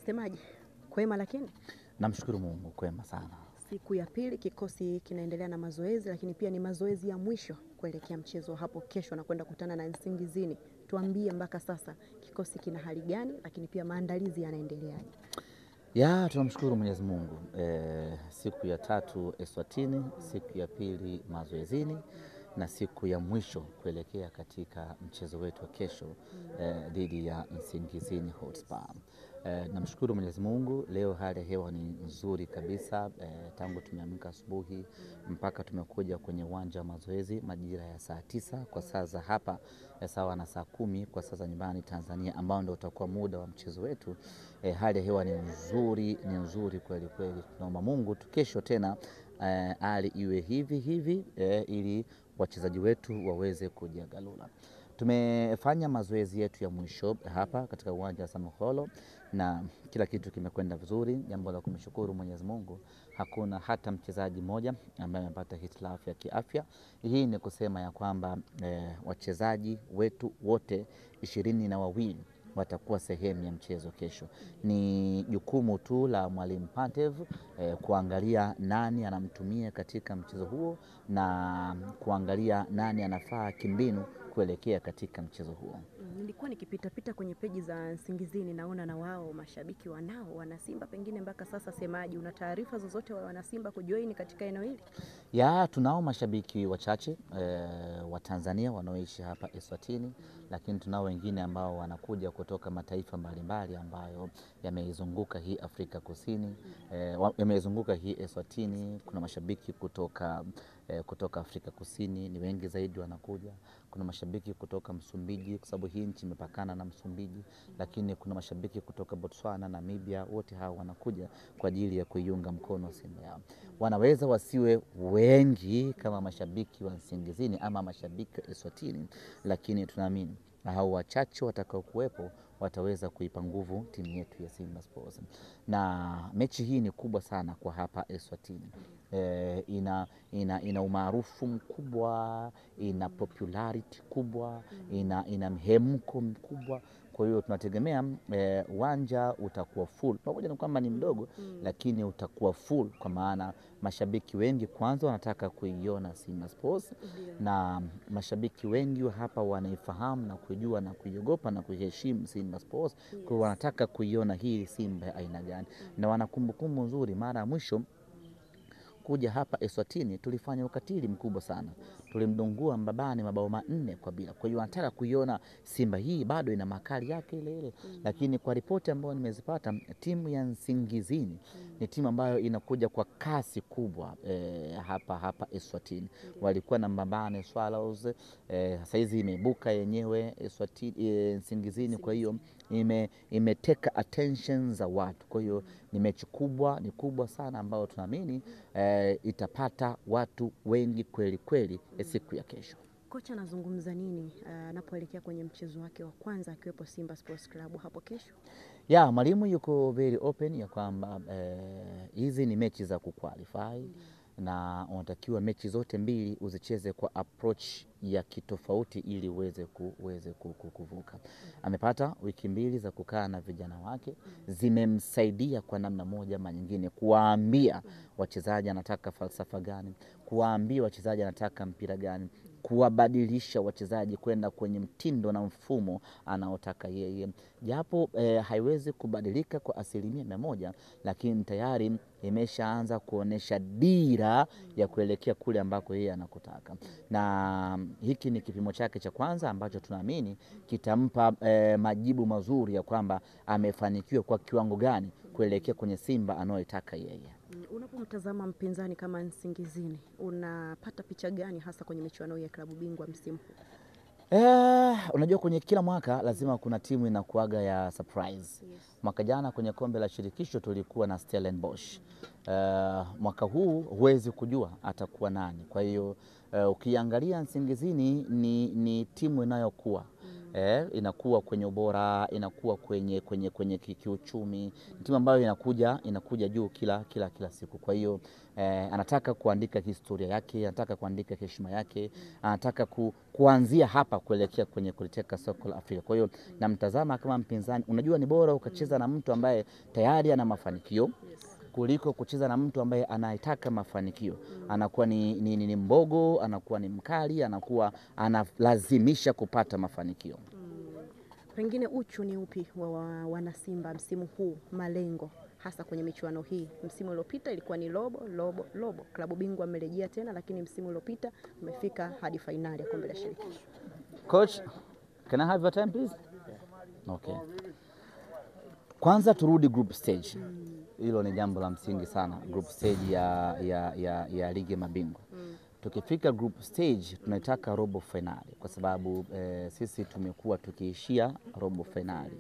Unasemaje? Kwema lakini? Namshukuru Mungu, kwema sana. Siku ya pili kikosi kinaendelea na mazoezi, lakini pia ni mazoezi ya mwisho kuelekea mchezo hapo kesho na kwenda kukutana na Nsingizini. Tuambie mpaka sasa kikosi kina hali gani, lakini pia maandalizi yanaendeleaje? Tunamshukuru Mwenyezi Mungu. Siku ya tatu Eswatini, siku ya pili mazoezini na siku ya mwisho kuelekea katika mchezo wetu wa kesho dhidi ya Nsingizini Hotspur. Namshukuru Mwenyezi Mungu, leo hali ya hewa ni nzuri kabisa. Tangu tumeamka asubuhi mpaka tumekuja kwenye uwanja wa mazoezi majira ya saa 9 kwa saa za hapa, sawa na saa 10 kwa saa za nyumbani Tanzania, ambao ndio utakuwa muda wa mchezo wetu. Hali ya hewa ni nzuri kweli kweli. Tunaomba Mungu kesho tena hali iwe hivi ili wachezaji wetu waweze kujiagalula. Tumefanya mazoezi yetu ya mwisho hapa katika uwanja wa Samuholo na kila kitu kimekwenda vizuri. Jambo la kumshukuru Mwenyezi Mungu, hakuna hata mchezaji mmoja ambaye amepata hitilafu ya kiafya. Hii ni kusema ya kwamba wachezaji wetu wote 22 watakuwa sehemu ya mchezo kesho. Ni jukumu tu la Mwalimu Pantev kuangalia nani anamtumia katika mchezo huo na kuangalia nani anafaa kimbinu kuelekea katika mchezo huo. Nilikuwa nikipita kwenye peji za Nsingizini, naona na wao mashabiki wanao wana Simba, pengine mpaka sasa semaji, una taarifa zozote wa wana Simba kujoin katika eneo hili? Tunao mashabiki wachache wa Tanzania wanaoishi hapa Eswatini, lakini tunao wengine ambao wanakuja kutoka mataifa mbalimbali ambayo yameizunguka hii Afrika Kusini, yameizunguka hii Eswatini. Kuna mashabiki kutoka Afrika Kusini, ni wengi zaidi wanakuja. Kuna mashabiki kutoka Msumbiji kwa sababu hii nchi imepakana na Msumbiji, lakini kuna mashabiki kutoka Botswana, Namibia. Wote hao wanakuja kwa ajili ya kuiunga mkono Simba yao. Wanaweza wasiwe wengi kama mashabiki wa Nsingizini ama mashabiki wa Eswatini, lakini tunaamini hao wachache watakao kuwepo wataweza kuipa nguvu timu yetu ya Simba Sports. Na mechi hii ni kubwa sana kwa hapa Eswatini. Ina umaarufu mkubwa, ina popularity kubwa, ina mhemko mkubwa. Kwa hiyo tunategemea uwanja utakuwa full. Pamoja na kwamba ni mdogo, lakini utakuwa full kwa maana mashabiki wengi kwanza wanataka kuiona Simba Sports, na mashabiki wengi hapa wanaifahamu na kujua na kuiogopa na kuheshimu Simba Sports. Kwa hiyo wanataka kuiona hii Simba aina gani, na wana kumbukumbu nzuri. Mara ya mwisho kuja hapa Eswatini tulifanya ukatili mkubwa sana, tulimdungua Mbabane mabao 4-0. Kwa hiyo wanataka kuiona Simba hii bado ina makali yake ile. Lakini kwa ripoti ambayo nimezipata, timu ya Nsingizini ni timu ambayo inakuja kwa kasi kubwa hapa Eswatini. Walikuwa na Mbabane Swallows, sasa hizi imeibuka yenyewe Eswatini, Nsingizini. Kwa hiyo imeteka attention za watu. Kwa hiyo ni mechi kubwa, ni kubwa sana ambayo tunaamini itapata watu wengi kweli kweli siku ya kesho. Kocha anazungumza nini anapoelekea kwenye mchezo wake wa kwanza akiwepo Simba Sports Club hapo kesho? Mwalimu yuko very open ya kwamba hizi ni mechi za kuqualify na unatakiwa mechi zote mbili uzicheze kwa approach ya kitofauti ili uweze kuvuka. Amepata wiki 2 za kukaa na vijana wake, zimemsaidia kwa namna moja ama nyingine kuwaambia wachezaji anataka falsafa gani, kuwaambia wachezaji anataka mpira gani, kuwabadilisha wachezaji kwenda kwenye mtindo na mfumo anaotaka yeye. Japo haiwezi kubadilika kwa 100%, lakini tayari imeshaanza kuonesha dira ya kuelekea kule ambako yeye anakotaka. Na hiki ni kipimo chake cha kwanza ambacho tunaamini kitampa majibu mazuri ya kwamba amefanikiwa kwa kiwango gani kuelekea kwenye Simba anayotaka yeye. Unapomtazama mpinzani kama Nsingizini, unapata picha gani hasa kwenye michuano ya klabu bingwa msimu huu? Unajua kwenye kila mwaka lazima kuna timu inakuaga ya surprise. Mwaka jana kwenye kombe la shirikisho tulikuwa na Stellenbosch. Mwaka huu huwezi kujua atakuwa nani. Kwa hiyo ukiangalia Nsingizini ni timu inayokuwa. inakuwa kwenye ubora, inakuwa kwenye kiuchumi, timu ambayo inakuja juu kila siku. Kwa hiyo anataka kuandika historia yake, anataka kuandika heshima yake, anataka kuanzia hapa kuelekea kwenye kuliteka soko la Afrika. Kwa hiyo namtazama kama mpinzani. Unajua ni bora ukacheza na mtu ambaye tayari ana mafanikio kuliko kucheza na mtu ambaye anataka mafanikio. Anakuwa ni mbogo, anakuwa ni mkali, anakuwa analazimisha kupata mafanikio. Pengine uchu ni upi wa wanasimba msimu huu, malengo hasa kwenye michuano hii? Msimu uliopita ilikuwa ni lobo. Klabu bingwa amerejea tena, lakini msimu uliopita umefika hadi fainali ya kombe la shirikisho. Coach, can I have your time please? Okay. Kwanza turudi group stage. Hilo ni jambo la msingi sana, group stage ya ligi ya mabingwa. Tukifika group stage tunataka robo finali, kwa sababu sisi tumekuwa tukiishia robo finali.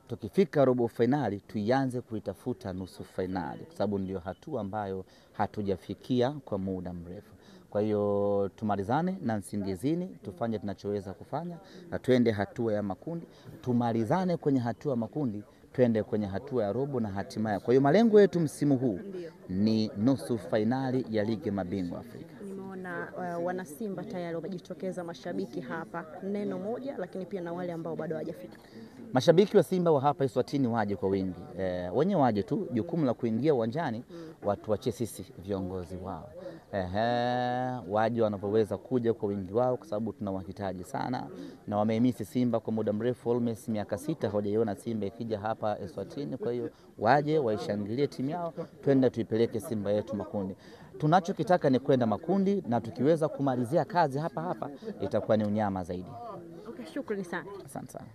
Tukifika robo finali tuianze kuitafuta nusu finali, kwa sababu ndio hatua ambayo hatujafikia kwa muda mrefu. Kwa hiyo tumalizane na Nsingizini, tufanye tunachoweza kufanya na twende hatua ya makundi. Tumalizane kwenye hatua ya makundi, twende kwenye hatua ya robo na hatimaye. Kwa hiyo malengo yetu msimu huu ni nusu finali ya ligi ya mabingwa Afrika. Nimeona wanasimba tayari wamejitokeza, mashabiki hapa, neno moja, lakini pia na wale ambao bado hawajafika. Mashabiki wa Simba wa hapa Eswatini waje kwa wingi. Wenyewe waje tu, jukumu la kuingia uwanjani watu wache sisi viongozi wao. Waje wanapoweza kuja kwa wingi wao, kwa sababu tunawahitaji sana na wameimisi Simba kwa muda mrefu, almost miaka 6 hawajaiona Simba ikija hapa Eswatini. Kwa hiyo waje waishangilie timu yao, twende tuipeleke Simba yetu makundi. Tunachokitaka ni kwenda makundi, na tukiweza kumalizia kazi hapa itakuwa ni unyama zaidi. Okay, shukrani sana. Asante sana.